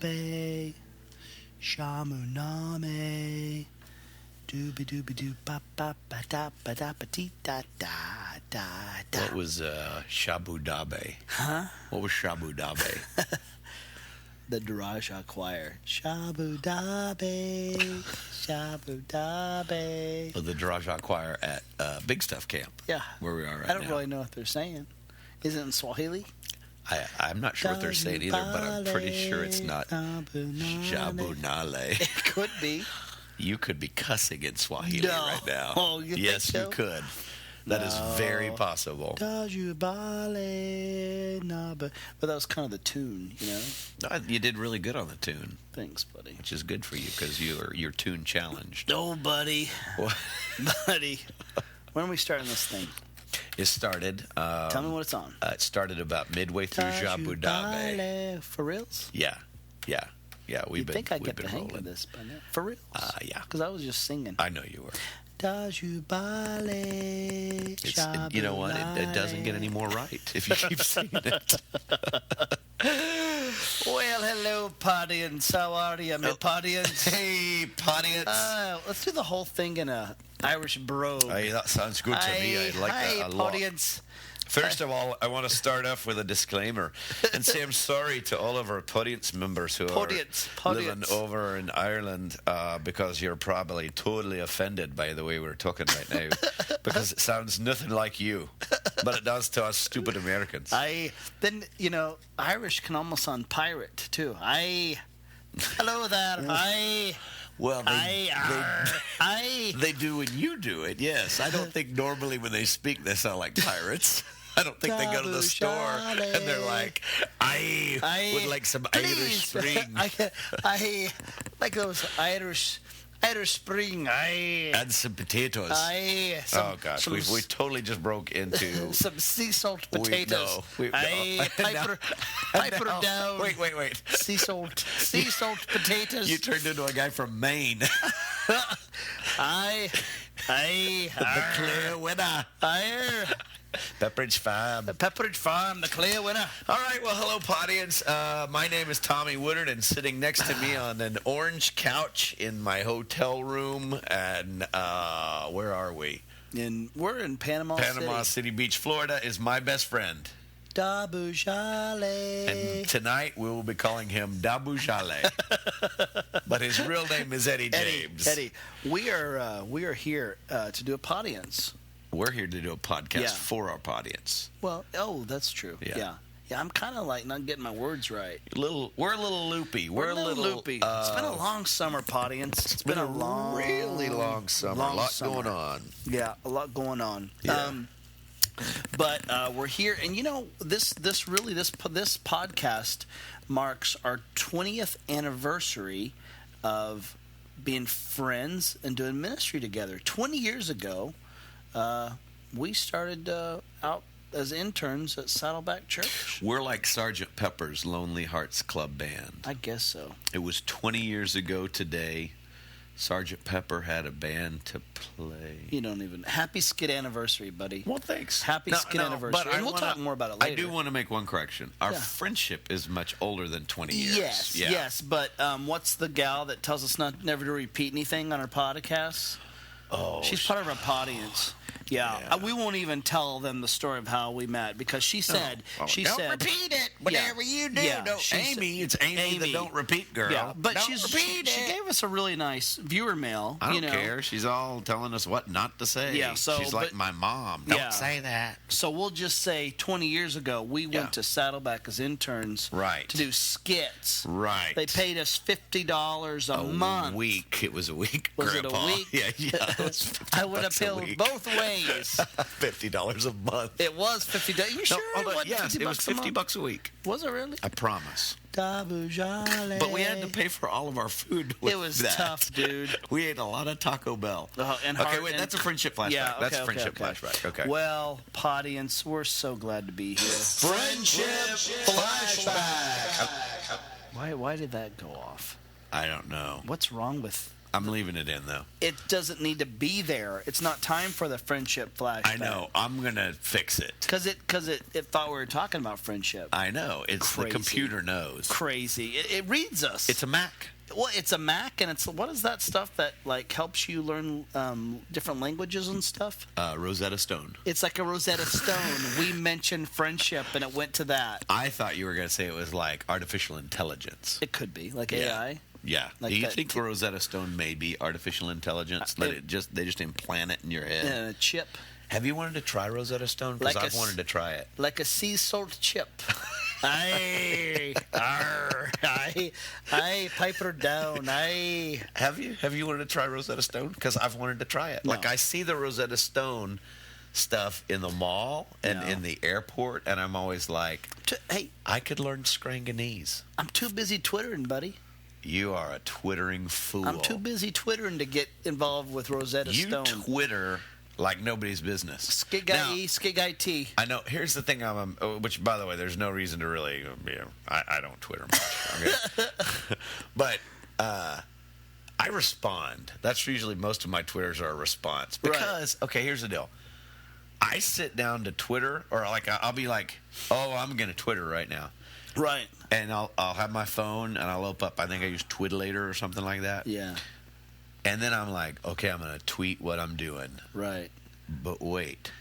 dabe, shamuname, dooby dooby doo ba ba ba da ba da ba dee da da da da. What was shabu dabe? Huh? What was shabu dabe? The Daraja Choir. Shabu dabe, shabu dabe. Oh, the Daraja Choir at Big Stuff Camp. Yeah. Where we are right I don't now. really know what they're saying. Is it in Swahili? I'm not sure what they're saying either, but I'm pretty sure it's not Jabunale. It could be. You could be cussing in Swahili right now. Oh, you yes, think so? you could. That is very possible. But that was kind of the tune, you know? You did really good on the tune. Thanks, buddy. Which is good for you because you're tune challenged. Oh, buddy. What? Buddy. When are we starting this thing? It started. Tell me what it's on. It started about midway through Jabu Dabe. For reals? Yeah. You'd think I'd get the hang of this by now. For reals? Yeah. Because I was just singing. I know you were. Dajubale, you know what? It doesn't get any more right if you keep singing it. Well, hello, Podians. How are you, my Podians? Hey, Podians. Let's do the whole thing in a Irish brogue. Hey, that sounds good to me. I like that a lot. Podians. First of all, I want to start off with a disclaimer and say I'm sorry to all of our Podians members who are living over in Ireland because you're probably totally offended by the way we're talking right now because it sounds nothing like you, but it does to us stupid Americans. Then, Irish can almost sound pirate, too. Hello there. Well, they do when you do it, yes. I don't think normally when they speak they sound like pirates. I don't think they go to the store and they're like, would like some Irish spring. I like those Irish spring. And some potatoes. Oh, gosh. We totally just broke into... some sea salt potatoes. Piper down. Wait. Sea salt potatoes. You turned into a guy from Maine. The clear winner. Pepperidge Farm, the clear winner. All right, well, hello, Podians. My name is Tommy Woodard, and sitting next to me on an orange couch in my hotel room, and where are we? We're in Panama City Beach, Florida, is my best friend. Dabu Jale. And tonight we will be calling him Dabu Jale. But his real name is Eddie James. Eddie. We are here to do a Podians. We're here to do a podcast for our audience. Well, that's true. Yeah, I'm kind of like not getting my words right. We're a little loopy. We're a little loopy. It's been a long summer, audience. It's been a really long summer. A lot going on. Yeah, a lot going on. Yeah. But we're here, and this podcast marks our 20th anniversary of being friends and doing ministry together. 20 years ago. We started out as interns at Saddleback Church. We're like Sgt. Pepper's Lonely Hearts Club Band. I guess so. It was 20 years ago today. Sgt. Pepper had a band to play. You don't even... Happy Skit Anniversary, buddy. Well, thanks. Happy Skit Anniversary. But we'll talk more about it later. I do want to make one correction. Our friendship is much older than 20 years. Yes, but what's the gal that tells us never to repeat anything on our podcast? Oh, she's part of our audience. Yeah. We won't even tell them the story of how we met because she said, don't repeat it. Whatever you do, it's Amy the don't repeat girl. Yeah, but she gave us a really nice viewer mail. I don't care. She's all telling us what not to say. Yeah, she's like my mom. Don't say that. So we'll just say 20 years ago we went to Saddleback as interns to do skits. Right. They paid us $50 a month. A week. It was a week, Was Grandpa. it a week? Yeah. It was I would appeal both ways. $50 a month. It was $50. You sure? Yes, it was $50 a week. Was it really? I promise. But we had to pay for all of our food. It was tough, dude. We ate a lot of Taco Bell. That's a friendship flashback. Yeah, that's a friendship flashback. Okay. Well, Podians, we're so glad to be here. Friendship flashback. Why did that go off? I don't know. What's wrong with I'm leaving it in, though. It doesn't need to be there. It's not time for the friendship flashback. I know. I'm going to fix it. Because it thought we were talking about friendship. I know. It's Crazy. the computer knows. Crazy. It reads us. It's a Mac. Well, it's a Mac, and it's what is that stuff that like helps you learn different languages and stuff? Rosetta Stone. It's like a Rosetta Stone. We mentioned friendship, and it went to that. I thought you were going to say it was like artificial intelligence. It could be like AI. Yeah. Like do you that think Rosetta Stone may be artificial intelligence? They just implant it in your head. And a chip. Have you wanted to try Rosetta Stone? Because I've wanted to try it. Like a sea salt chip. Aye, pipe her down. Aye. Have you wanted to try Rosetta Stone? Because I've wanted to try it. No. Like I see the Rosetta Stone stuff in the mall and in the airport, and I'm always like, hey, I could learn Scranganese. I'm too busy twittering, buddy. You are a twittering fool. I'm too busy twittering to get involved with Rosetta Stone. You Twitter like nobody's business. Skit Guy E, Skit Guy T. I know. Here's the thing. Which, by the way, there's no reason to really. I don't Twitter much. Okay? But I respond. That's usually most of my Twitters are a response. Because, okay, here's the deal. I sit down to Twitter, or like I'll be like, oh, I'm going to Twitter right now. Right. And I'll have my phone, and I'll open up, I think I use Twiddlater or something like that. Yeah. And then I'm like, okay, I'm going to tweet what I'm doing. Right. But wait,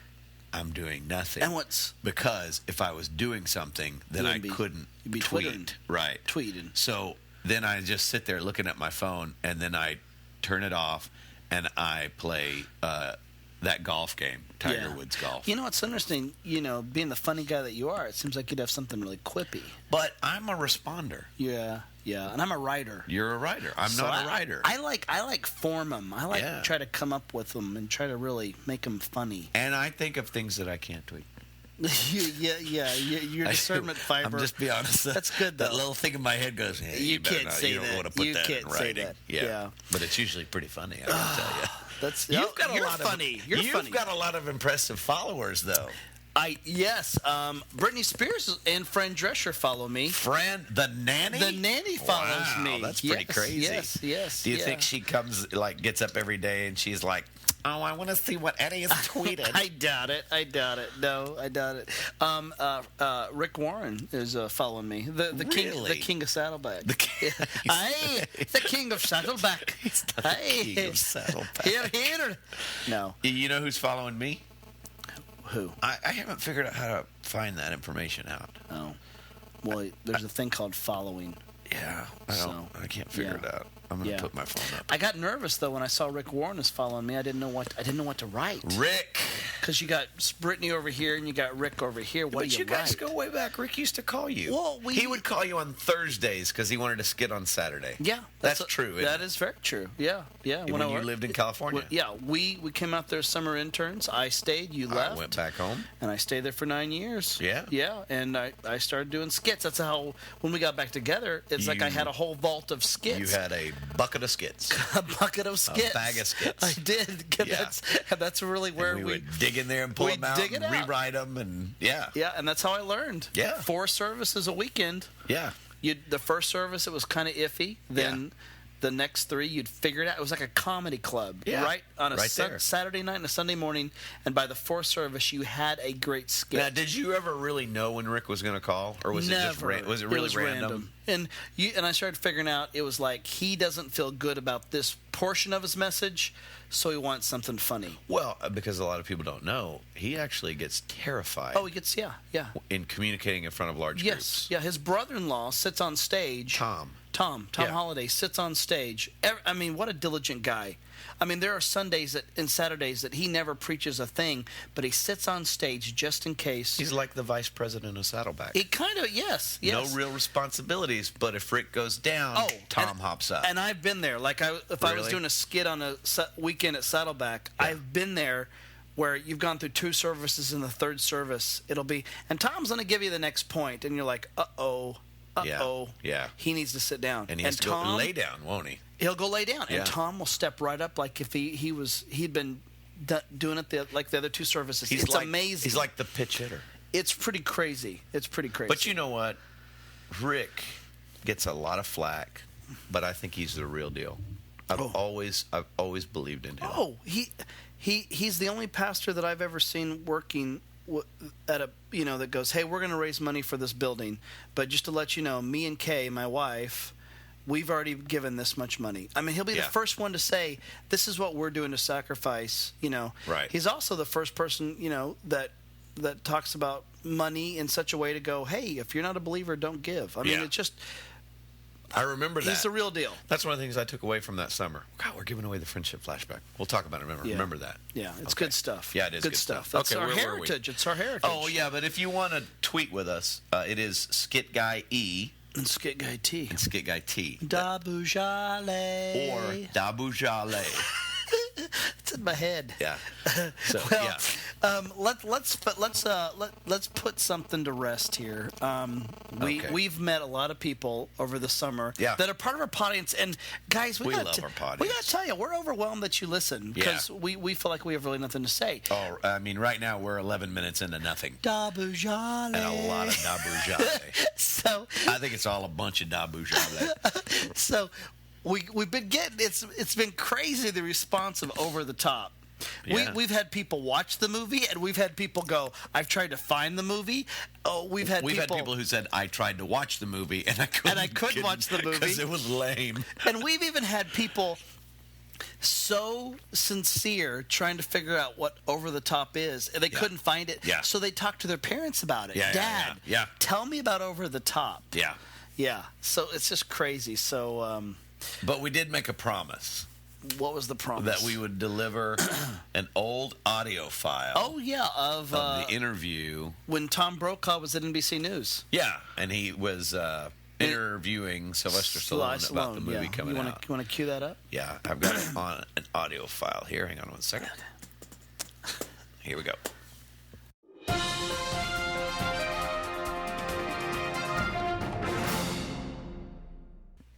I'm doing nothing. And what's... Because if I was doing something, then I couldn't you'd be tweet. twittering. Right. Tweeting. So then I just sit there looking at my phone, and then I turn it off, and I play that golf game, Tiger Woods golf. You know what's interesting? You know, being the funny guy that you are, it seems like you'd have something really quippy. But I'm a responder. Yeah, and I'm a writer. You're a writer. I'm not a writer. I like form them. I like try to come up with them and try to really make them funny. And I think of things that I can't tweet. Your discernment fiber. I'm just be honest. That's good, though. That little thing in my head goes, hey, you can't not, say you don't that. want to put you that can't in say writing. that. Yeah. But it's usually pretty funny, I can tell you. You've got a lot of impressive followers, though. Britney Spears and Fran Drescher follow me. The nanny? The nanny follows me. That's pretty crazy. Yes. Do you think she gets up every day and she's like, oh, I want to see what Eddie has tweeted? I doubt it. No, I doubt it. Rick Warren is following me. The king of Saddleback. The king of Saddleback. He's the king of Saddleback. Here. No. You know who's following me? Who? I haven't figured out how to find that information out. Oh. Well, there's a thing called following. Yeah. I can't figure it out. I'm going to put my phone up. I got nervous though when I saw Rick Warren is following me. I didn't know what to write. Rick, because you got Brittany over here and you got Rick over here. What do you guys go way back. Rick used to call you. Well, he would call you on Thursdays because he wanted to skit on Saturday. Yeah, that's true. That is very true. Yeah. When you lived in California. We came out there as summer interns. I stayed. You left. I went back home, and I stayed there for 9 years. Yeah. And I started doing skits. That's how when we got back together, it's like I had a whole vault of skits. You had a bucket of skits. A bucket of skits. A bag of skits. I did. That's really where we would dig in there and pull them out and rewrite them. And yeah, and that's how I learned. 4 services a weekend. The first service, it was kind of iffy. Then the next 3, you'd figure it out. It was like a comedy club, right? On a Saturday night and a Sunday morning. And by the 4th service, you had a great skit. Now, did you ever really know when Rick was going to call? Or was it really random? And I started figuring out it was like he doesn't feel good about this portion of his message, so he wants something funny. Well, because a lot of people don't know, he actually gets terrified. Oh, he gets, in communicating in front of large groups. Yeah, his brother-in-law sits on stage. Tom Holliday sits on stage. I mean, what a diligent guy. I mean, there are Sundays and Saturdays that he never preaches a thing, but he sits on stage just in case. He's like the vice president of Saddleback. He kind of, yes. No real responsibilities, but if Rick goes down, Tom hops up. And I've been there. Like, if I was doing a skit on a weekend at Saddleback, I've been there where you've gone through 2 services, in the 3rd service, it'll be, and Tom's going to give you the next point, and you're like, uh-oh. Yeah. He needs to sit down. And he has to go lay down, won't he? He'll go lay down. And Tom will step right up like if he'd been doing it like the other 2 services. It's amazing. He's like the pitch hitter. It's pretty crazy. But you know what? Rick gets a lot of flack, but I think he's the real deal. I've always believed in him. Oh, he's the only pastor that I've ever seen working at a, that goes, hey, we're going to raise money for this building, but just to let you know, me and Kay, my wife, we've already given this much money. I mean, he'll be the first one to say, this is what we're doing to sacrifice, Right. He's also the first person, that talks about money in such a way to go, hey, if you're not a believer, don't give. I mean, it's just... I remember that. He's the real deal. That's one of the things I took away from that summer. God, we're giving away the friendship flashback. We'll talk about it. Remember that. Yeah, it's good stuff. Yeah, it is good stuff. That's our heritage. It's our heritage. Oh, yeah, but if you want to tweet with us, it is Skit Guy E. And Skit Guy T. And Skit Guy T. Dabujale. Or Dabujale. It's in my head. Yeah. So let's put something to rest here. We've met a lot of people over the summer that are part of our audience, and guys, we love our audience. We got to tell you, we're overwhelmed that you listen because we feel like we have really nothing to say. Oh, I mean, right now we're 11 minutes into nothing. Dabujale. And a lot of Dabujale. So I think it's all a bunch of Dabujale. So. We've been getting it's been crazy, the response of Over the Top. Yeah. We've had people watch the movie, and we've had people go, I've tried to find the movie. Oh, we've had people who said, I tried to watch the movie and I couldn't watch the movie because it was lame. And we've even had people so sincere trying to figure out what Over the Top is, and they couldn't find it. Yeah. So they talked to their parents about it. Dad, tell me about Over the Top. Yeah. Yeah. So it's just crazy. So but we did make a promise. What was the promise? That we would deliver an old audio file. Oh, yeah. Of the interview. When Tom Brokaw was at NBC News. Yeah. And he was interviewing Sylvester Stallone about the movie coming out. You want to cue that up? Yeah. I've got it on an audio file here. Hang on one second. Here we go.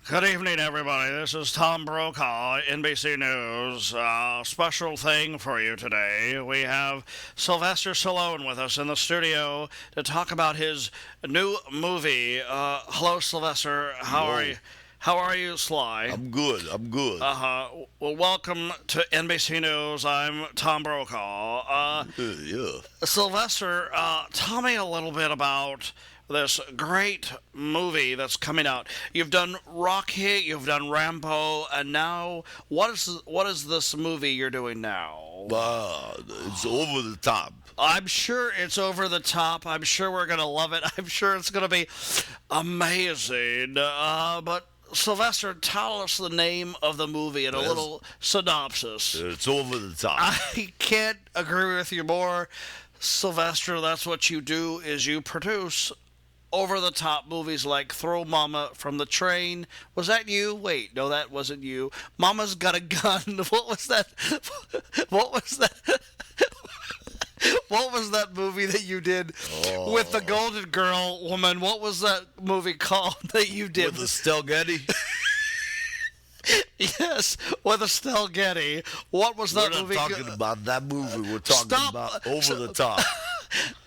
Good evening, everybody. This is Tom Brokaw, NBC News. Special thing for you today. We have Sylvester Stallone with us in the studio to talk about his new movie. Hello, Sylvester. How are you? How are you, Sly? I'm good. Well, welcome to NBC News. I'm Tom Brokaw. Sylvester, tell me a little bit about this great movie that's coming out. You've done Rocky, you've done Rambo, and now what is this movie you're doing now? It's over the top. I'm sure it's over the top. I'm sure we're going to love it. I'm sure it's going to be amazing. But Sylvester, tell us the name of the movie and a little synopsis. It's over the top. I can't agree with you more, Sylvester. That's what you do, is you produce over-the-top movies like Throw Mama from the Train. Was that you? Wait, no, that wasn't you. Mama's Got a Gun. What was that? What was that? What was that movie that you did with the Golden Girl woman? What was that movie called that you did? With Estelle Getty? Yes, with Estelle Getty. What was that movie? We're not talking about that movie. We're talking about Over the Top.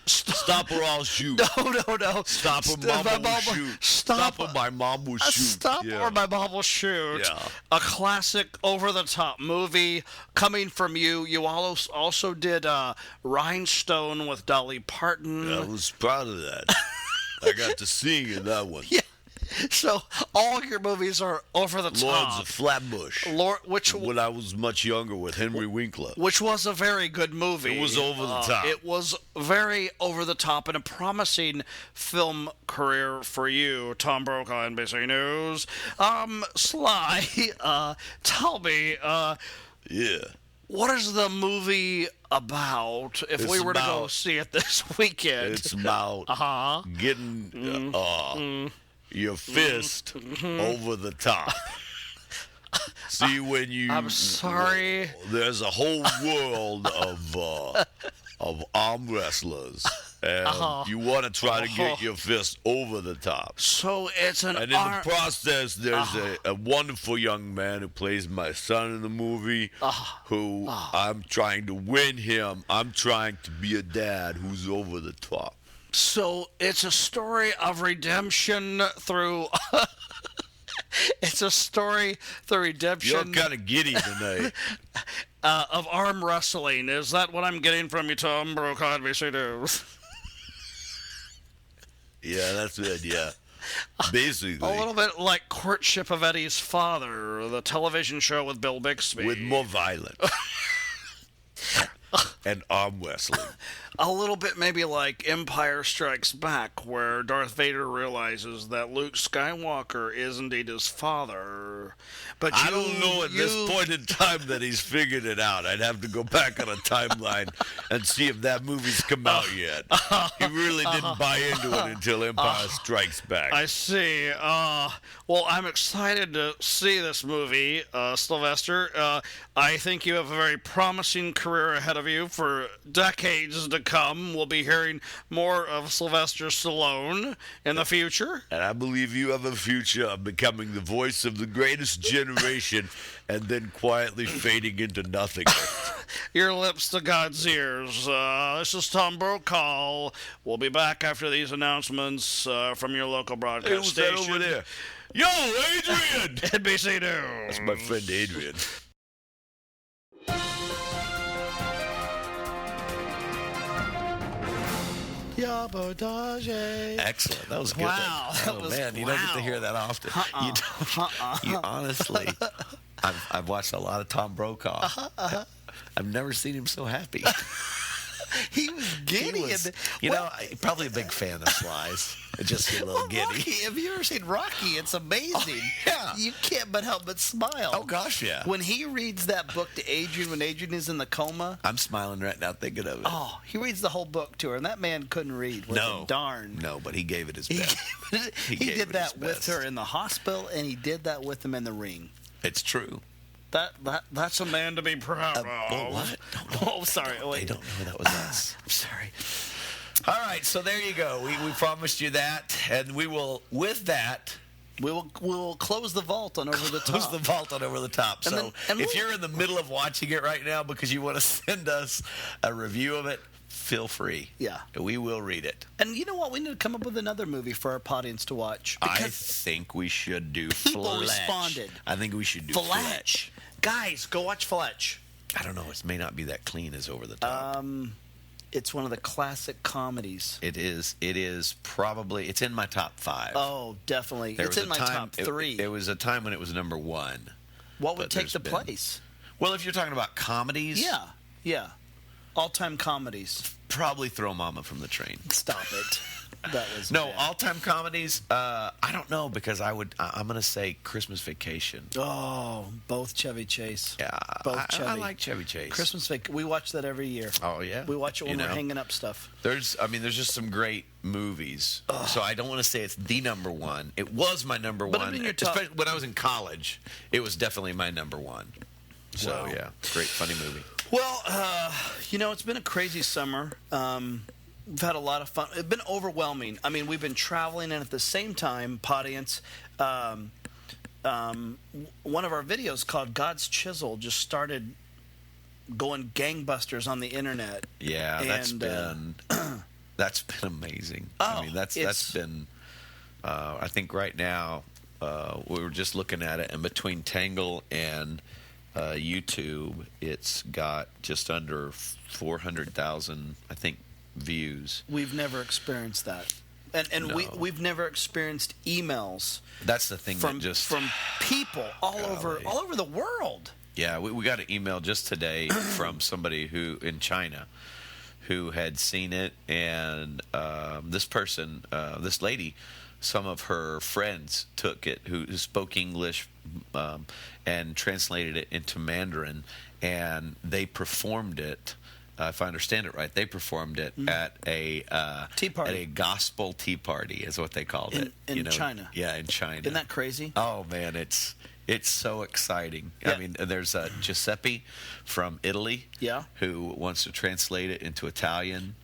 Stop or I'll shoot. No. Stop or Mama will shoot. Stop or my mom will shoot. Stop or my mom will shoot. Yeah. A classic over-the-top movie coming from you. You also did Rhinestone with Dolly Parton. I was proud of that. I got to sing in that one. Yeah. So all your movies are over the top. Lords of Flatbush. When I was much younger with Henry Winkler. Which was a very good movie. It was over the top. It was very over the top and a promising film career for you, Tom Brokaw, NBC News. Sly, tell me, yeah. What is the movie about if we were to go see it this weekend? It's about getting your fist over the top. See, when you... I'm sorry. There's a whole world of arm wrestlers. And you want to try to get your fist over the top. So it's an And in the process, there's a wonderful young man who plays my son in the movie, who I'm trying to win him. I'm trying to be a dad who's over the top. So it's a story of redemption through It's a story, the redemption. You're kind of giddy tonight. Of arm wrestling. Is that what I'm getting from you, Tom Brokaw? Yeah, that's it, yeah. Basically. A little bit like Courtship of Eddie's Father, the television show with Bill Bixby. With more violence. And arm wrestling. A little bit maybe like Empire Strikes Back, where Darth Vader realizes that Luke Skywalker is indeed his father. But I don't know at this point in time that he's figured it out. I'd have to go back on a timeline and see if that movie's come out yet. He really didn't buy into it until Empire Strikes Back. I see. Well, I'm excited to see this movie, Sylvester. I think you have a very promising career ahead of you for decades to come. We'll be hearing more of Sylvester Stallone in the future. And I believe you have a future of becoming the voice of the greatest generation and then quietly fading into nothingness. Your lips to God's ears. This is Tom Brokaw. We'll be back after these announcements from your local broadcast Hey, what's that station. over there? Yo, Adrian! NBC News. That's my friend Adrian. Yabodage. Excellent. That was good. Wow, that Oh, was- man, you don't get to hear that often. You don't. You honestly, I've watched a lot of Tom Brokaw. I've never seen him so happy. He was giddy. He was, probably a big fan of Sly's. Just a little giddy. Rocky, have you ever seen Rocky? It's amazing. yeah. You can't but help but smile. Oh, gosh, yeah. When he reads that book to Adrian, when Adrian is in the coma. I'm smiling right now thinking of it. Oh, he reads the whole book to her, and that man couldn't read. No. Darn. No, but he gave it his best. He gave did it that his with best. her in the hospital, and he did that with him in the ring. It's true. That's a man to be proud of. Oh, what? Oh, sorry. They Wait. don't know that was us. I'm sorry. All right, so there you go. We promised you that, and we will, with that, We'll close the vault on Over the Top. close the vault on Over the Top. And So then- and if we'll- you're in the middle of watching it right now because you want to send us a review of it, feel free. Yeah. We will read it. And you know what? We need to come up with another movie for our audience to watch. I think we should do people Fletch. responded. I think we should do Fletch. Fletch. Guys, go watch Fletch. I don't know. It may not be that clean as Over the Top. It's one of the classic comedies. It is probably, it's in my top 5. Oh, definitely. It's in my top 3. It was a time when it was number 1. What would but take the there's been- place? Well, if you're talking about comedies, Yeah. All-time comedies. probably Throw Mama from the Train. Stop it. That was No, bad. all-time comedies. I don't know because I'm going to say Christmas Vacation. Oh, both Chevy Chase. Yeah, Both Chevy. I like Chevy Chase. Christmas Vacation. We watch that every year. Oh yeah, We watch it when You we're know, hanging up stuff. There's just some great movies. So I don't want to say it's the number one. It was my number But I one. mean, your top- Especially when I was in college, it was definitely my number one. So Wow. yeah, great funny movie. Well, it's been a crazy summer. We've had a lot of fun. It's been overwhelming. I mean, we've been traveling, and at the same time, audience, one of our videos called God's Chisel just started going gangbusters on the internet. Yeah, that's And, been that's been amazing. Oh, I mean, that's been. I think right now we were just looking at it, and between Tangle and YouTube, it's got just under 400,000, I think, views. We've never experienced that. And No. we've never experienced emails That's the thing from that just from people all over the world. Yeah, we got an email just today from somebody who in China who had seen it, and this lady, some of her friends took it who spoke English and translated it into Mandarin, and they performed it. If I understand it right, they performed it at a Tea party. at a gospel tea party, is what they called it. In China. Yeah, in China. Isn't that crazy? Oh man, it's so exciting. Yeah. I mean, there's Giuseppe from Italy, Yeah. who wants to translate it into Italian,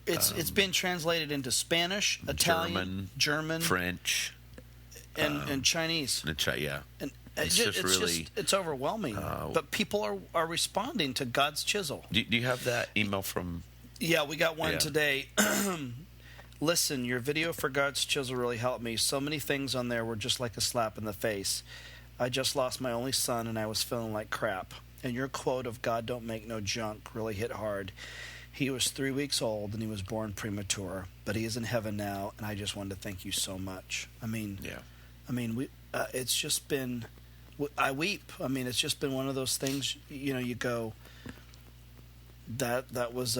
It's been translated into Spanish, Italian, German, French, and Chinese. yeah. And It's just really- it's overwhelming. But people are responding to God's Chisel. Do you have that email from? Yeah, we got one Yeah. today. Listen, your video for God's Chisel really helped me. So many things on there were just like a slap in the face. I just lost my only son, and I was feeling like crap. And your quote of God don't make no junk really hit hard. He was 3 weeks old, and he was born premature. But he is in heaven now, and I just wanted to thank you so much. I mean, it's just been... I weep. I mean, it's just been one of those things, you go... That was...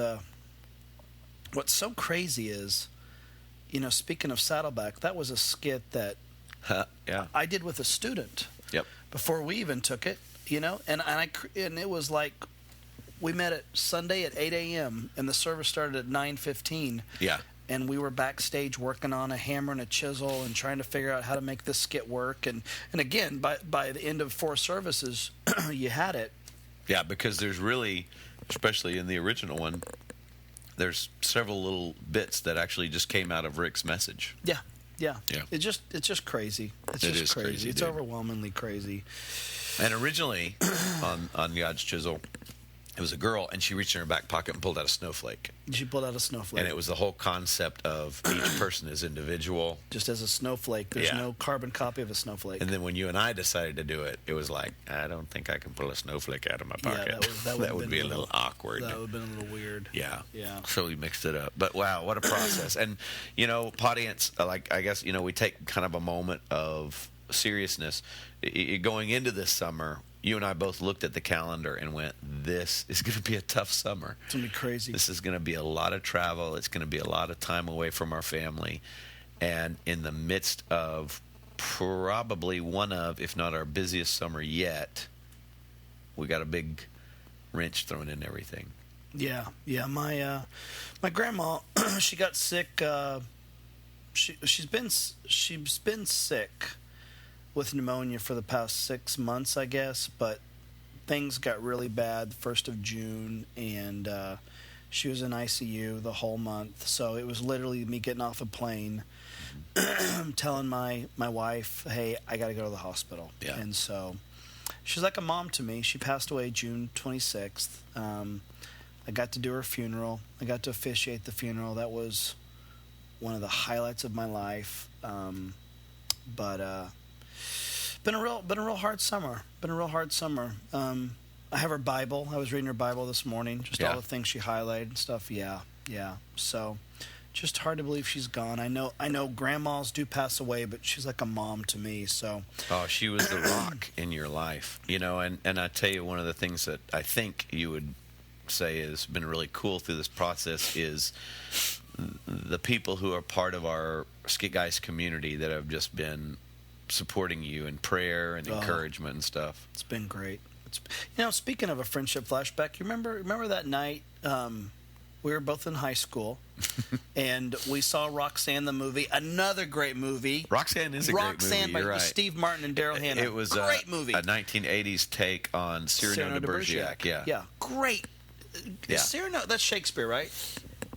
What's so crazy is... speaking of Saddleback, that was a skit that I did with a student. Yep. Before we even took it, and it was like we met at Sunday at 8 a.m. and the service started at 9:15. Yeah. And we were backstage working on a hammer and a chisel and trying to figure out how to make this skit work. And again, by the end of 4 services, you had it. Yeah, because there's really, especially in the original one, there's several little bits that actually just came out of Rick's message. Yeah. Yeah. It's just crazy. It is crazy. It's overwhelmingly crazy. And originally, on God's Chisel, it was a girl, and she reached in her back pocket and pulled out a snowflake. She pulled out a snowflake. And it was the whole concept of each person is individual. Just as a snowflake. There's no carbon copy of a snowflake. And then when you and I decided to do it, it was like, I don't think I can pull a snowflake out of my pocket. Yeah, that would be a little awkward. That would have been a little weird. Yeah. Yeah. So we mixed it up. But wow, what a process. And, audience, I guess, we take kind of a moment of seriousness. Going into this summer, you and I both looked at the calendar and went, this is going to be a tough summer. It's going to be crazy. This is going to be a lot of travel. It's going to be a lot of time away from our family. And in the midst of probably one of, if not our busiest summer yet, we got a big wrench thrown in everything. Yeah. My grandma, she got sick. She's been sick with pneumonia for the past 6 months, I guess, but things got really bad the 1st of June, and she was in ICU the whole month. So it was literally me getting off a plane, telling my wife, hey, I got to go to the hospital. Yeah. And so she's like a mom to me. She passed away June 26th. I got to do her funeral. I got to officiate the funeral. That was one of the highlights of my life. But been a real hard summer. I have her Bible. I was reading her Bible this morning. Just all the things she highlighted and stuff. Yeah. So, just hard to believe she's gone. I know grandmas do pass away, but she's like a mom to me. So. Oh, she was the rock in your life, And I tell you, one of the things that I think you would say has been really cool through this process is the people who are part of our Skit Guys community that have just been supporting you in prayer and encouragement and stuff. It's been great. Speaking of a friendship flashback, you remember that night we were both in high school and we saw Roxanne the movie, another great movie. Roxanne is a great movie. By You're right. Steve Martin and Daryl Hannah. It was great movie. A 1980s take on Cyrano de Bergerac. Yeah, great. Yeah. Cyrano, that's Shakespeare, right?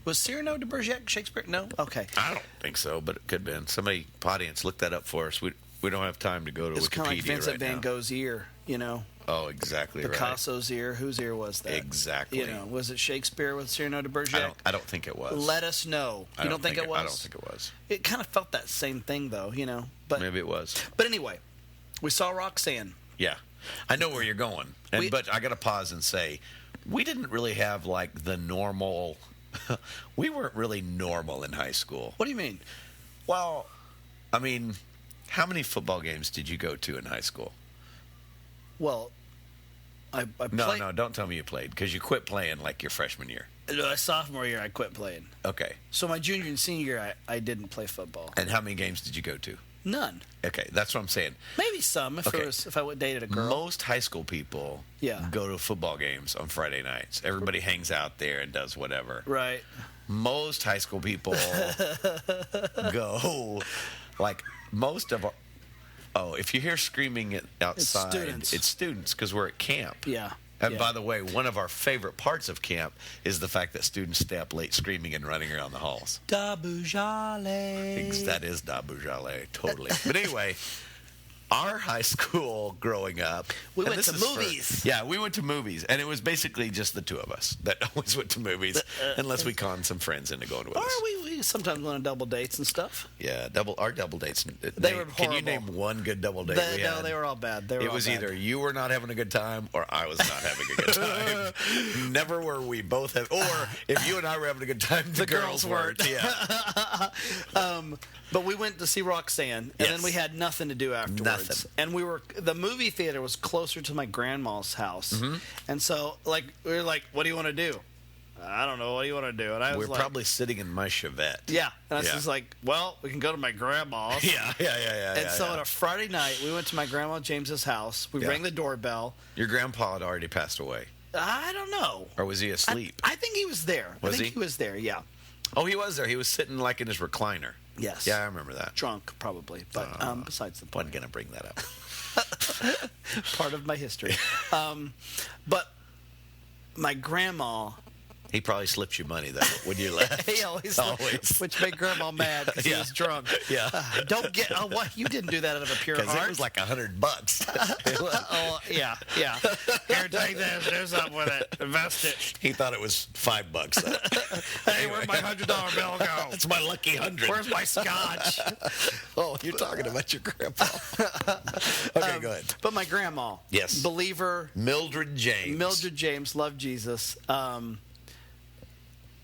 Was Cyrano de Bergerac Shakespeare? No? Okay. I don't think so, but it could have been. Somebody, audience, look that up for us. We don't have time to go to it's Wikipedia kind of like Vincent right Van Gogh's ear, Oh, exactly Picasso's ear. Whose ear was that? Exactly. Was it Shakespeare with Cyrano de Bergerac? I don't think it was. Let us know. You don't think it was? I don't think it was. It kind of felt that same thing, though, But maybe it was. But anyway, we saw Roxanne. Yeah. I know where you're going. But I got to pause and say, we didn't really have, like, the normal... we weren't really normal in high school. What do you mean? Well, I mean, how many football games did you go to in high school? Well, I played... No, don't tell me you played, because you quit playing like your freshman year. No, sophomore year, I quit playing. Okay. So my junior and senior year, I didn't play football. And how many games did you go to? None. Okay, that's what I'm saying. Maybe some if I dated a girl. Most high school people go to football games on Friday nights. Everybody hangs out there and does whatever. Right. Most high school people go, like most of our... Oh, if you hear screaming outside, it's students because we're at camp. Yeah. And by the way, one of our favorite parts of camp is the fact that students stay up late screaming and running around the halls. Da Boujale. That is Da Boujale, totally. But anyway, our high school growing up, we went to movies. We went to movies, and it was basically just the two of us that always went to movies, unless we conned some friends into going with us. Or we sometimes went on double dates and stuff. Yeah, our double dates. They were horrible. Can you name one good double date we had? No, they were all bad. It was either you were not having a good time or I was not having a good time. Never were we both or if you and I were having a good time, the girls weren't. Yeah. But we went to see Roxanne, and then we had nothing to do afterwards. Nothing. And the movie theater was closer to my grandma's house, and so we were like, "What do you want to do?" I don't know. What do you want to do? And I was we're probably sitting in my Chevette. Yeah, and I was just like, "Well, we can go to my grandma's." Yeah. And so on a Friday night, we went to my grandma James's house. We rang the doorbell. Your grandpa had already passed away. I don't know. Or was he asleep? I think he was there. Was he was there, yeah. Oh, he was there. He was sitting like in his recliner. Yes. Yeah, I remember that. Drunk, probably. But besides the point. Wasn't going to bring that up. Part of my history. But my grandma... He probably slipped you money, though, when you left. He always. Which made Grandma mad because he was drunk. Yeah. Don't get... Oh, what? You didn't do that out of a pure heart. Because it was like $100. Yeah. Here, take this. Do something with it. Invest it. He thought it was $5. Hey, where'd my $100 bill go? It's my lucky 100. Where's my scotch? Oh, you're talking about your grandpa. Okay, go ahead. But my grandma. Yes. Believer. Mildred James. Loved Jesus.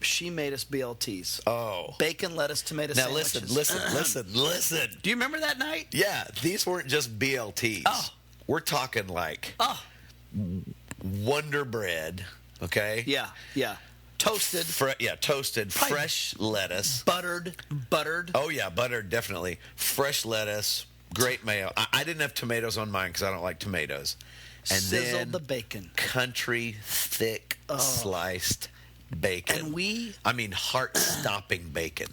She made us BLTs. Oh. Bacon, lettuce, tomato sandwiches. Now listen. Do you remember that night? Yeah, these weren't just BLTs. Oh. We're talking like Wonder Bread, okay? Yeah. Toasted. Toasted. Fresh lettuce. Buttered. Oh, yeah, buttered, definitely. Fresh lettuce, great mayo. I didn't have tomatoes on mine because I don't like tomatoes. And Sizzled then the bacon. Country, thick, sliced bacon. And heart-stopping bacon.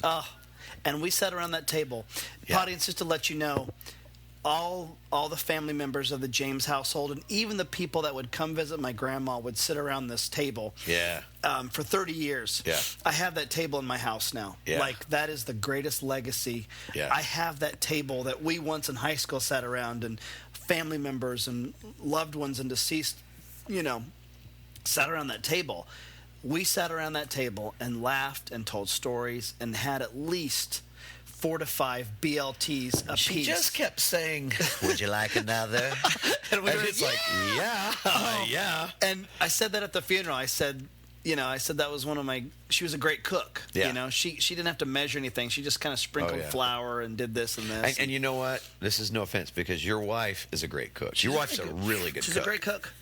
And we sat around that table. Yeah. Audience, just to let you know, all the family members of the James household and even the people that would come visit my grandma would sit around this table. Yeah. For 30 years. Yeah. I have that table in my house now. Yeah. Like, that is the greatest legacy. Yeah. I have that table that we once in high school sat around, and family members and loved ones and deceased, sat around that table. We sat around that table and laughed and told stories and had at least 4 to 5 BLTs apiece. She just kept saying, "Would you like another?" and it's like, yeah. And I said that at the funeral. I said that was one of my... She was a great cook. Yeah. She didn't have to measure anything. She just kind of sprinkled flour and did this and this. And you know what? This is no offense, because your wife is a great cook. Your wife's a really good cook. She's a great cook.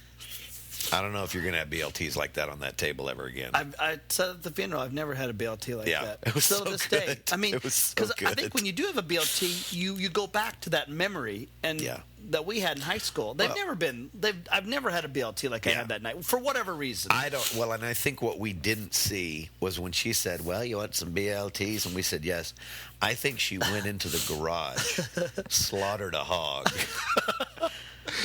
I don't know if you're going to have BLTs like that on that table ever again. I said at the funeral, I've never had a BLT like that. It was still so to this good. day. I mean, it was so because good. I think when you do have a BLT, you go back to that memory that we had in high school. I've never had a BLT like I had that night for whatever reason. And I think what we didn't see was when she said, "Well, you want some BLTs?" and we said yes. I think she went into the garage, slaughtered a hog.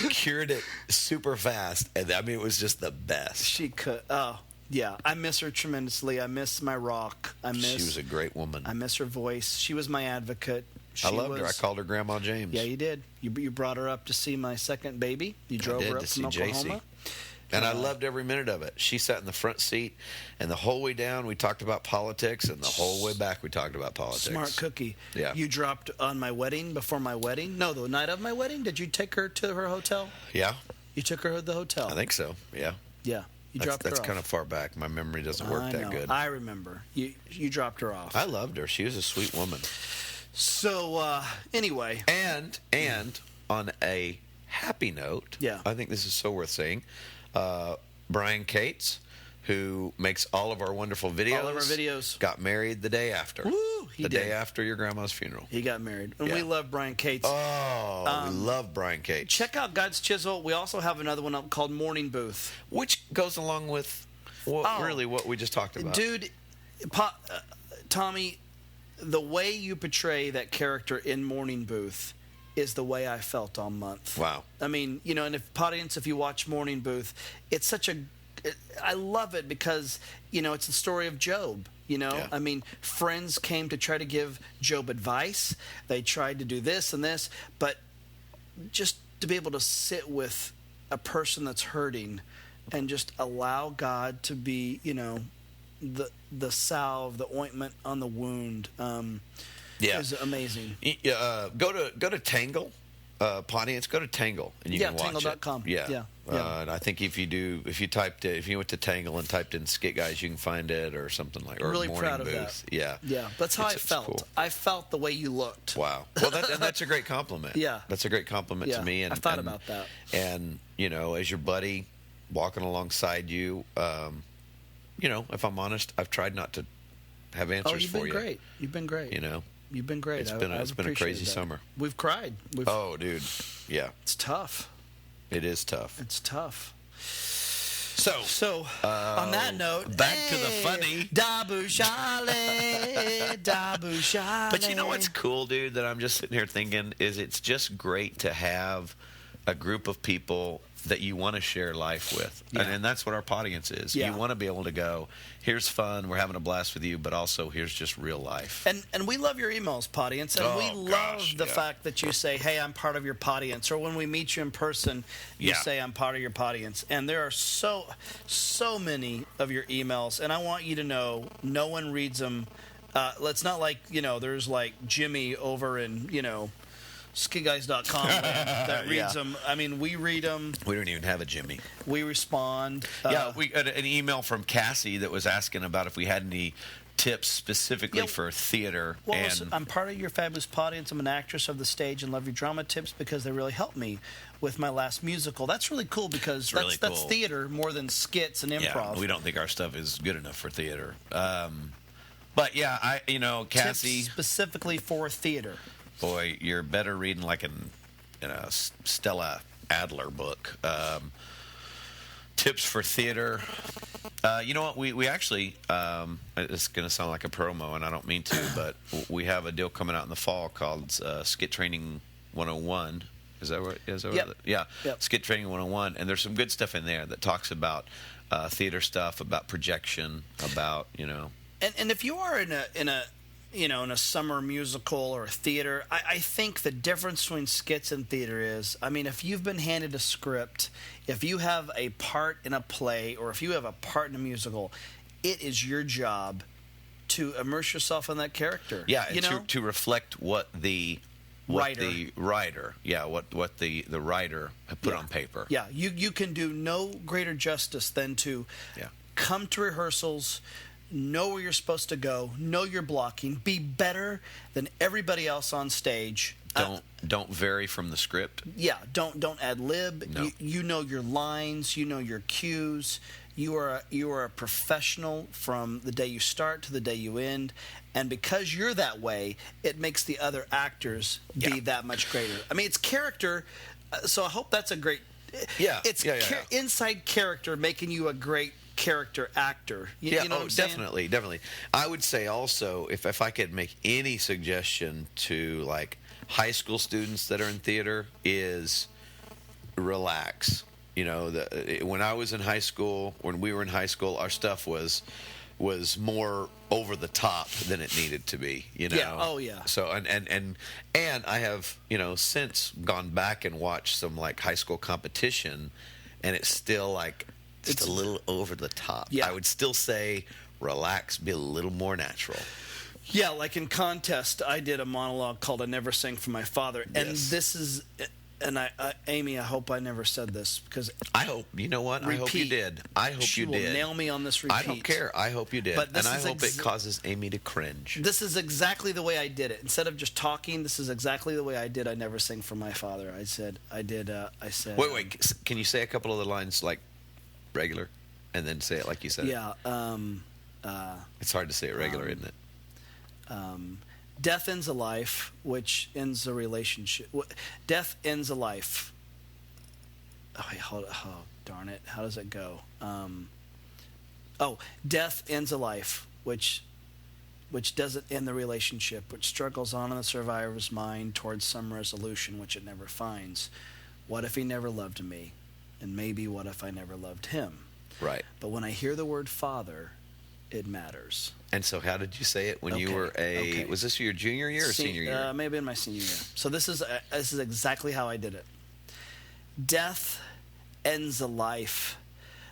Cured it super fast, and it was just the best. She could. Oh, yeah. I miss her tremendously. I miss my rock. She was a great woman. I miss her voice. She was my advocate. I loved her. I called her Grandma James. Yeah, you did. You brought her up to see my second baby. You drove her up from Oklahoma. And I loved every minute of it. She sat in the front seat, and the whole way down we talked about politics, and the whole way back we talked about politics. Smart cookie. Yeah. You dropped on my wedding, before my wedding? No, the night of my wedding? Did you take her to her hotel? Yeah. You took her to the hotel? I think so, yeah. Yeah. You dropped her off. That's kind of far back. My memory doesn't work that good. I remember. You dropped her off. I loved her. She was a sweet woman. So, anyway. And on a happy note, I think this is so worth saying, Brian Cates, who makes all of our wonderful videos, got married the day after. Woo! The day after your grandma's funeral. He got married. And we love Brian Cates. Oh, we love Brian Cates. Check out God's Chisel. We also have another one up called Morning Booth. Which goes along with really what we just talked about. Dude, Tommy, the way you portray that character in Morning Booth is the way I felt all month. Wow. I mean, and if you watch Morning Booth, it's I love it because, it's the story of Job. Yeah. I mean, friends came to try to give Job advice. They tried to do this and this, but just to be able to sit with a person that's hurting and just allow God to be, the salve, the ointment on the wound, is amazing. Go to Tangle. Audience, go to Tangle and you can watch Tangle.com. it. Yeah. And I think if you went to Tangle and typed in Skit Guys, you can find it or something like. Or really Morning proud of Booth. that. Yeah. That's how I felt. Cool. I felt the way you looked. Wow. Well, that's a great compliment. Yeah, that's a great compliment to me. And I thought about that. And as your buddy walking alongside you, if I'm honest, I've tried not to have answers for you. Great. You've been great. You've been great. It's been a crazy summer. We've cried. Oh, dude. Yeah. It's tough. It is tough. It's tough. So on that note, back to the funny. Dabu Shale, Dabu Shale. But you know what's cool, dude, that I'm just sitting here thinking is it's just great to have a group of people that you want to share life with. Yeah. And that's what our audience is. Yeah. You want to be able to go, here's fun, we're having a blast with you, but also here's just real life. And we love your emails, Podience, and we love the fact that you say, hey, I'm part of your Podience, or when we meet you in person, you say I'm part of your Podience. And there are so many of your emails, and I want you to know no one reads them. It's not like, there's like Jimmy over in, skitguys.com that reads them. I mean, we read them. We don't even have a Jimmy. We respond. We got an email from Cassie that was asking about if we had any tips specifically for theater. Well, listen, I'm part of your fabulous audience. I'm an actress of the stage and love your drama tips because they really helped me with my last musical. That's really cool because that's theater more than skits and improv. Yeah, we don't think our stuff is good enough for theater. But yeah, Cassie, tips specifically for theater. Boy, you're better reading like a Stella Adler book. Tips for theater. You know what? We actually, it's going to sound like a promo, and I don't mean to, but we have a deal coming out in the fall called Skit Training 101. Is that right? Yep. Yeah. Yep. Skit Training 101. And there's some good stuff in there that talks about theater stuff, about projection, about, And if you are in a summer musical or a theater, I think the difference between skits and theater is, if you've been handed a script, if you have a part in a play, or if you have a part in a musical, it is your job to immerse yourself in that character. Yeah, to reflect what the writer the writer put on paper. Yeah, you can do no greater justice than to come to rehearsals, know where you're supposed to go, know your blocking, be better than everybody else on stage. Don't vary from the script. Yeah, don't ad lib. No. You know your lines, you know your cues. You are a professional from the day you start to the day you end, and because you're that way, it makes the other actors be that much greater. It's character, so I hope that's a great. It's inside character making you a great character actor. You know what I'm saying? Definitely. I would say also, if I could make any suggestion to like high school students that are in theater, is relax. When I was in high school, when we were in high school, our stuff was more over the top than it needed to be. Yeah. Oh yeah. So and I have since gone back and watched some like high school competition, and it's still like. It's a little over the top. Yeah. I would still say relax, be a little more natural. Yeah, like in contest, I did a monologue called "I Never Sang for My Father," and this is, and Amy, I hope I never said this because I hope I hope you did. I hope she you did. will nail me on this repeat. I don't care. I hope you did, and I hope it causes Amy to cringe. This is exactly the way I did it. Instead of just talking, this is exactly the way I did. I never sang for my father. I said. Wait. Can you say a couple of the lines like? Regular, and then say it like you said. Yeah. It's hard to say it regular, isn't it? Death ends a life, which ends a relationship. Death ends a life. Oh, darn it! How does it go? Death ends a life, which doesn't end the relationship, which struggles on in the survivor's mind towards some resolution which it never finds. What if he never loved me? And maybe what if I never loved him? Right. But when I hear the word father, it matters. And so how did you say it when you Okay, were okay. was this your junior year or senior year? Maybe in my senior year. So this is exactly how I did it. Death ends a life,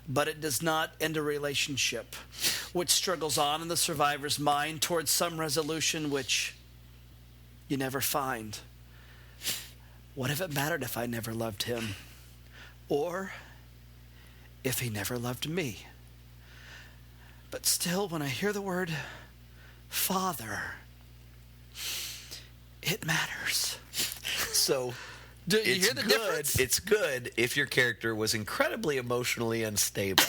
but it does not end a relationship, which struggles on in the survivor's mind towards some resolution which you never find. What if it mattered if I never loved him? Or if he never loved me? But still, when I hear the word Father, it matters. So Do you hear the difference? It's good if your character was incredibly emotionally unstable.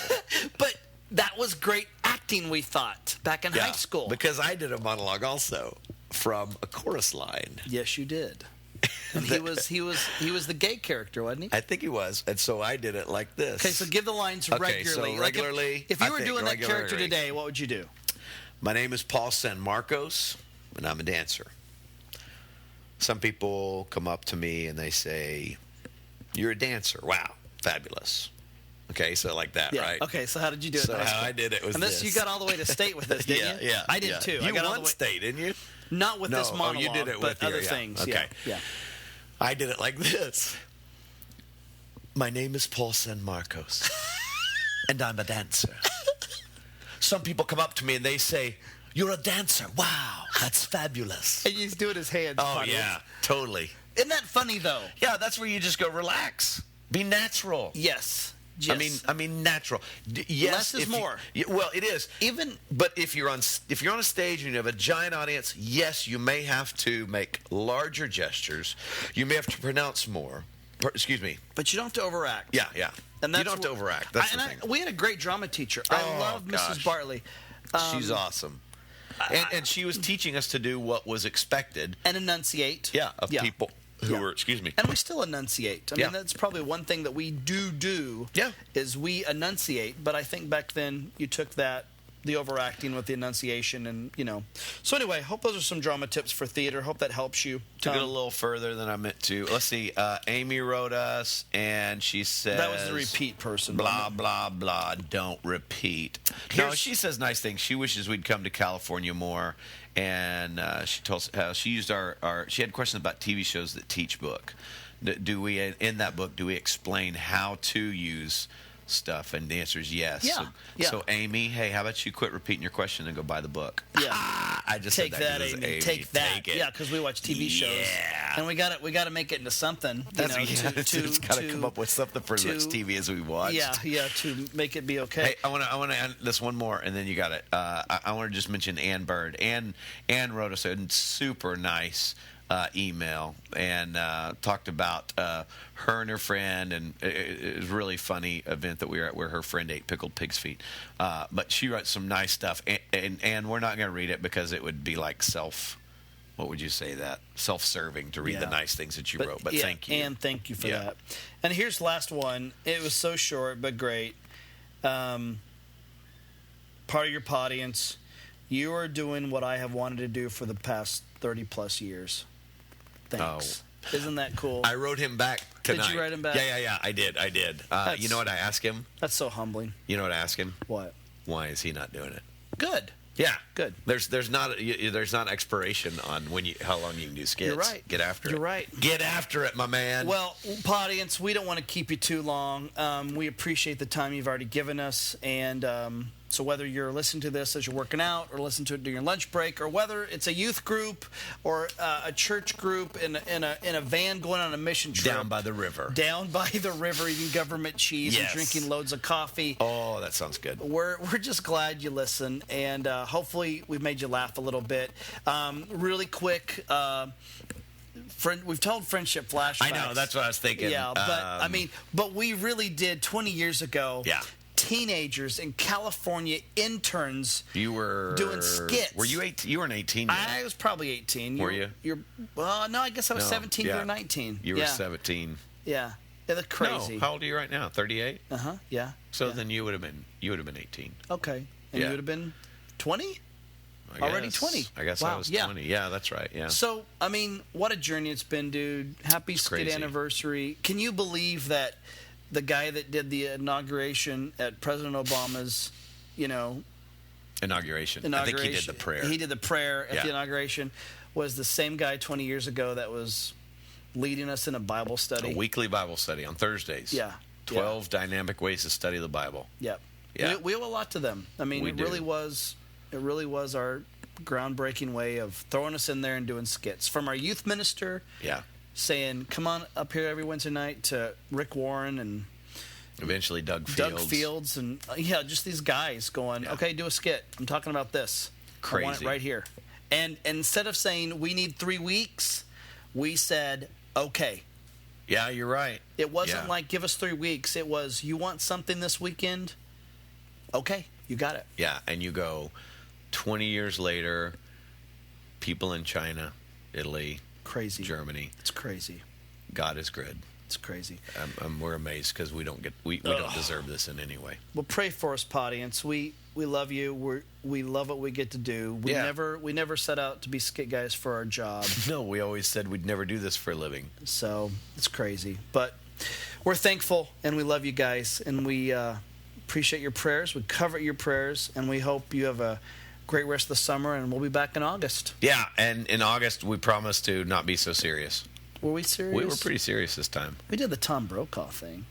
But that was great acting, we thought, back in high school. Because I did a monologue also from a chorus line. Yes, you did. And he was the gay character, wasn't he? I think he was. And so I did it like this. Okay, so give the lines regularly. So regularly. If you were doing that character today, what would you do? My name is Paul San Marcos, and I'm a dancer. Some people come up to me and they say, "You're a dancer. Wow, fabulous." Okay, so like that, Yeah. right? Okay, so how did you do it? So in high how school? I did it was and this. You got all the way to state with this, didn't you? Yeah. I did too. You I got all won the way, state, didn't you? not with this monologue, you did it but with your, other things. Okay. Yeah. I did it like this. My name is Paul San Marcos, and I'm a dancer. Some people come up to me and they say, "You're a dancer. Wow, that's fabulous." And he's doing his hands. Oh, funny. yeah, totally. Isn't that funny though? Yeah, that's where you just go relax. Be natural. Yes. I mean, natural. Yes, Less is more. Well, it is. Even, But if you're on a stage and you have a giant audience, yes, you may have to make larger gestures. You may have to pronounce more. Excuse me. but you don't have to overact. Yeah. And you that's don't have to overact. That's the thing. we had a great drama teacher. I Oh, love gosh. Mrs. Bartley. She's awesome. And she was teaching us to do what was expected. And enunciate. Of people who were. Excuse me. And we still enunciate. I mean, Yeah. that's probably one thing that we do. Yeah. Is we enunciate. But I think back then you took the overacting with the enunciation, and So anyway, hope those are some drama tips for theater. Hope that helps you. Took it a little further than I meant to. Let's see. Amy wrote us, and she says That was the repeat person. Blah blah blah. Don't repeat. No, she says nice things. She wishes we'd come to California more, and she told us how she used our. She had questions about TV shows that teach book. Do we in that book? Do we explain how to use stuff? And the answer is yes. Yeah. So Amy, hey, how about you quit repeating your question and go buy the book? Yeah. I just Take said that, 'cause it's Amy. Take that. Take it. Yeah, because we watch TV shows. Yeah. And we got to make it into something. It's got to come up with something for as much TV as we watched. Yeah, to make it be okay. Hey, I want to add this one more, and then you got it. I want to just mention Ann Bird. Ann wrote us a super nice email and talked about her and her friend, and it was a really funny event that we were at where her friend ate pickled pig's feet. But she wrote some nice stuff, and we're not going to read it because it would be like what would you say that? Self-serving to read the nice things that you wrote. But thank you. And thank you for that. And here's the last one. It was so short but great. Part of your audience, you are doing what I have wanted to do for the past 30 plus years. Thanks. Oh. Isn't that cool? I wrote him back tonight. Did you write him back? Yeah. I did. You know what I asked him? That's so humbling. You know what I asked him? What? Why is he not doing it? Good. Yeah, good. There's not expiration on how long you can do skits. You're right. Get after it. You're right. Get after it, my man. Well, audience, we don't want to keep you too long. We appreciate the time you've already given us, and so whether you're listening to this as you're working out, or listen to it during your lunch break, or whether it's a youth group or a church group in a van going on a mission trip down by the river, eating government cheese and drinking loads of coffee. Oh, that sounds good. We're just glad you listen, and hopefully we've made you laugh a little bit. Really quick. We've told friendship flashbacks. I know, that's what I was thinking. Yeah, but but we really did 20 years ago. Yeah. Teenagers in California, interns. You were doing skits. Were you 18? You were an 18. Yet. I was probably 18. Were you? Well, no, I guess I was 17. You were 19. You were 17. Yeah. Yeah, that's crazy. No, how old are you right now? 38. Yeah. So then you would have been 18. Okay. And you would have been 20. Already 20. I guess I was 20. Yeah, that's right. Yeah. So, I mean, what a journey it's been, dude. Happy Skit anniversary. Can you believe that the guy that did the inauguration at President Obama's, Inauguration. I think he did the prayer. He did the prayer at the inauguration. Was the same guy 20 years ago that was leading us in a Bible study. A weekly Bible study on Thursdays. Yeah. 12 dynamic ways to study the Bible. Yep. Yeah. We owe a lot to them. I mean, it really was our groundbreaking way of throwing us in there and doing skits. From our youth minister saying, come on up here every Wednesday night, to Rick Warren and eventually Doug Fields and just these guys going, okay, do a skit. I'm talking about this. Crazy. I want it right here. And instead of saying we need 3 weeks, we said, okay. Yeah, you're right. It wasn't like give us 3 weeks. It was, you want something this weekend? Okay, you got it. Yeah, and you go 20 years later, people in China, Italy, crazy, Germany. It's crazy. God is good. It's crazy. We're amazed because we don't deserve this in any way. Well, pray for us, audience. We love you. We love what we get to do. We never set out to be skit guys for our job. No, we always said we'd never do this for a living. So it's crazy, but we're thankful and we love you guys, and we appreciate your prayers. We covet your prayers, and we hope you have a great rest of the summer. And we'll be back in August. Yeah, and in August we promise to not be so serious. Were we serious? We were pretty serious this time. We did the Tom Brokaw thing.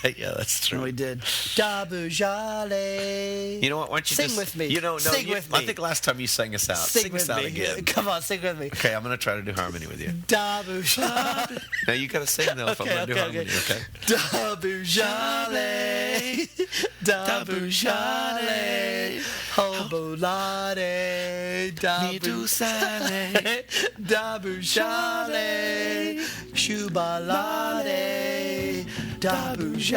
Yeah, that's true. And we did Dabu Jale. You know what? Why don't you sing with me? Sing with me. I think last time you sang us out. Sing us out again. Come on, sing with me. Okay, I'm going to try to do harmony with you. Dabu Jale. Now you got to sing though if I'm going to do harmony. Okay. Dabu Jale. Dabu Jale. Hobolade. Dabu Sale. Dabu Jale. Shubalade. Dabu Jale.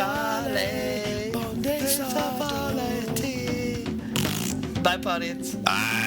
Bye, audience. Bye.